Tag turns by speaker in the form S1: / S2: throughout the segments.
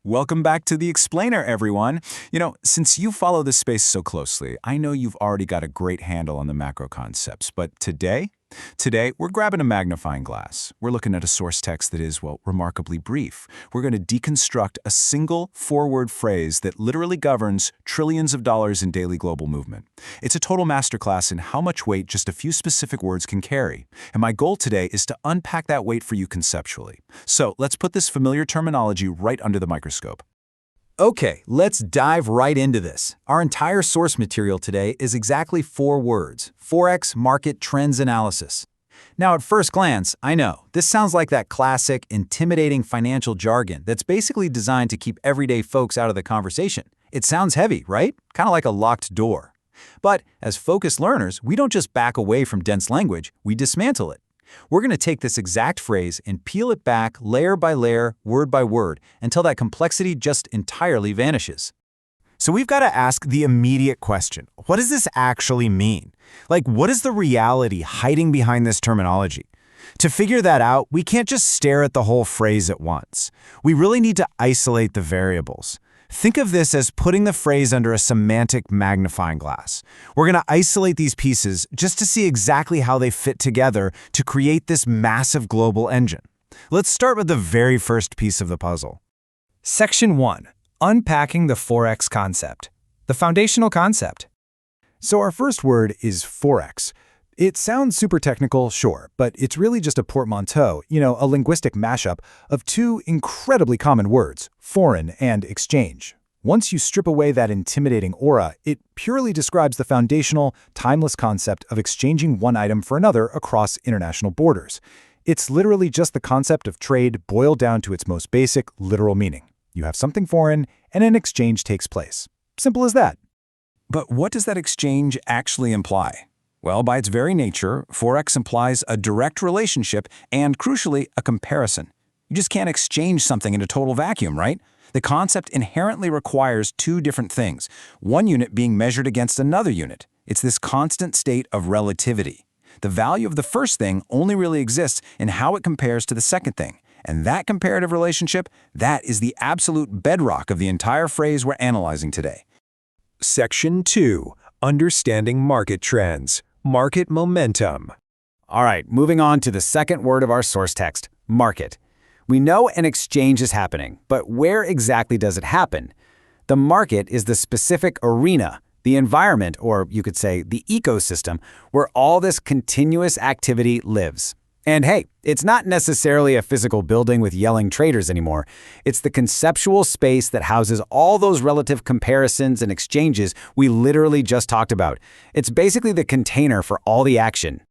S1: Welcome back to The Explainer, everyone. Since you follow this space so closely, I know you've already got a great handle on the macro concepts, but today, we're grabbing a magnifying glass. We're looking at a source text that is, remarkably brief. We're going to deconstruct a single four-word phrase that literally governs trillions of dollars in daily global movement. It's a total masterclass in how much weight just a few specific words can carry. And my goal today is to unpack that weight for you conceptually. So let's put this familiar terminology right under the microscope.
S2: Okay, let's dive right into this. Our entire source material today is exactly 4 words: Forex Market Trends Analysis. Now, at first glance, I know, this sounds like that classic, intimidating financial jargon that's basically designed to keep everyday folks out of the conversation. It sounds heavy, right? Kind of like a locked door. But as focused learners, we don't just back away from dense language, we dismantle it. We're going to take this exact phrase and peel it back layer by layer, word by word, until that complexity just entirely vanishes.
S3: So we've got to ask the immediate question. What does this actually mean? What is the reality hiding behind this terminology? To figure that out, we can't just stare at the whole phrase at once. We really need to isolate the variables. Think of this as putting the phrase under a semantic magnifying glass. We're going to isolate these pieces just to see exactly how they fit together to create this massive global engine. Let's start with the very first piece of the puzzle.
S4: Section 1. Unpacking the Forex concept. The foundational concept.
S5: So our first word is Forex. It sounds super technical, sure, but it's really just a portmanteau, a linguistic mashup of 2 incredibly common words, foreign and exchange. Once you strip away that intimidating aura, it purely describes the foundational, timeless concept of exchanging one item for another across international borders. It's literally just the concept of trade boiled down to its most basic, literal meaning. You have something foreign, and an exchange takes place. Simple as that.
S1: But what does that exchange actually imply? Well, by its very nature, Forex implies a direct relationship and, crucially, a comparison. You just can't exchange something in a total vacuum, right? The concept inherently requires 2 different things, one unit being measured against another unit. It's this constant state of relativity. The value of the first thing only really exists in how it compares to the second thing. And that comparative relationship, that is the absolute bedrock of the entire phrase we're analyzing today.
S6: Section 2. Understanding Market Trends. Market Momentum.
S2: All right, moving on to the second word of our source text, market. We know an exchange is happening, but where exactly does it happen? The market is the specific arena, the environment, or you could say the ecosystem, where all this continuous activity lives. And hey, it's not necessarily a physical building with yelling traders anymore. It's the conceptual space that houses all those relative comparisons and exchanges we literally just talked about. It's basically the container for all the action.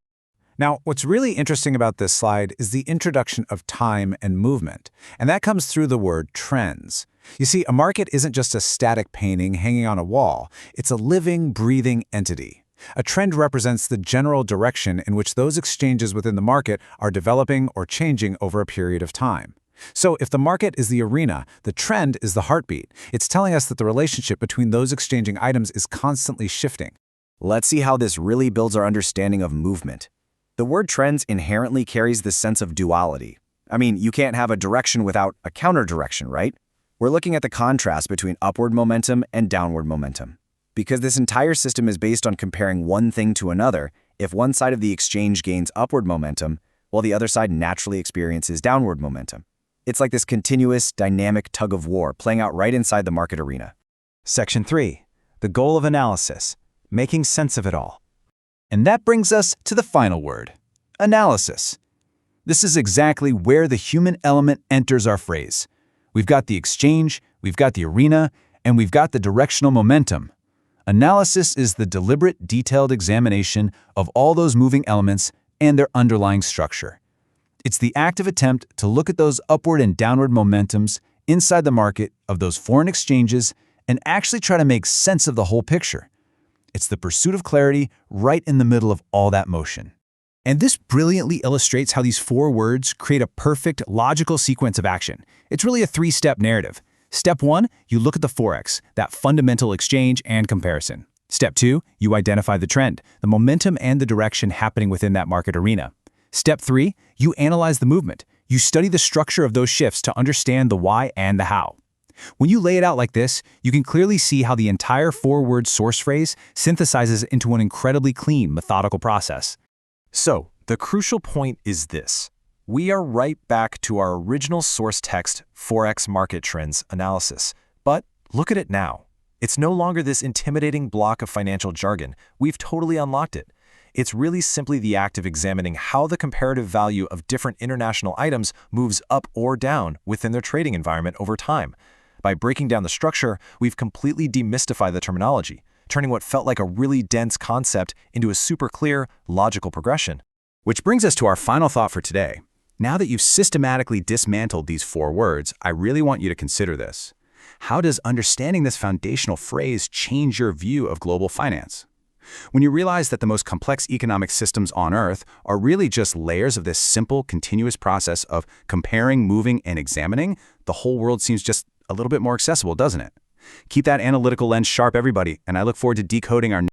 S5: Now, what's really interesting about this slide is the introduction of time and movement, and that comes through the word trends. You see, a market isn't just a static painting hanging on a wall. It's a living, breathing entity. A trend represents the general direction in which those exchanges within the market are developing or changing over a period of time. So if the market is the arena, the trend is the heartbeat. It's telling us that the relationship between those exchanging items is constantly shifting.
S3: Let's see how this really builds our understanding of movement. The word trends inherently carries this sense of duality. You can't have a direction without a counter direction, right? We're looking at the contrast between upward momentum and downward momentum. Because this entire system is based on comparing one thing to another, if one side of the exchange gains upward momentum, while the other side naturally experiences downward momentum. It's like this continuous, dynamic tug of war playing out right inside the market arena.
S5: Section 3. The goal of analysis. Making sense of it all. And that brings us to the final word, analysis. This is exactly where the human element enters our phrase. We've got the exchange, we've got the arena, and we've got the directional momentum. Analysis is the deliberate, detailed examination of all those moving elements and their underlying structure. It's the active attempt to look at those upward and downward momentums inside the market of those foreign exchanges and actually try to make sense of the whole picture. It's the pursuit of clarity right in the middle of all that motion. And this brilliantly illustrates how these 4 words create a perfect, logical sequence of action. It's really a 3-step narrative. Step 1, you look at the Forex, that fundamental exchange and comparison. Step 2, you identify the trend, the momentum and the direction happening within that market arena. Step 3, you analyze the movement. You study the structure of those shifts to understand the why and the how.
S2: When you lay it out like this, you can clearly see how the entire four-word source phrase synthesizes into an incredibly clean, methodical process.
S3: So, the crucial point is this. We are right back to our original source text, Forex Market Trends Analysis. But look at it now. It's no longer this intimidating block of financial jargon. We've totally unlocked it. It's really simply the act of examining how the comparative value of different international items moves up or down within their trading environment over time. By breaking down the structure, we've completely demystified the terminology, turning what felt like a really dense concept into a super clear, logical progression.
S2: Which brings us to our final thought for today. Now that you've systematically dismantled these four words, I really want you to consider this. How does understanding this foundational phrase change your view of global finance? When you realize that the most complex economic systems on Earth are really just layers of this simple, continuous process of comparing, moving, and examining, the whole world seems just a little bit more accessible, doesn't it? Keep that analytical lens sharp, everybody, and I look forward to decoding our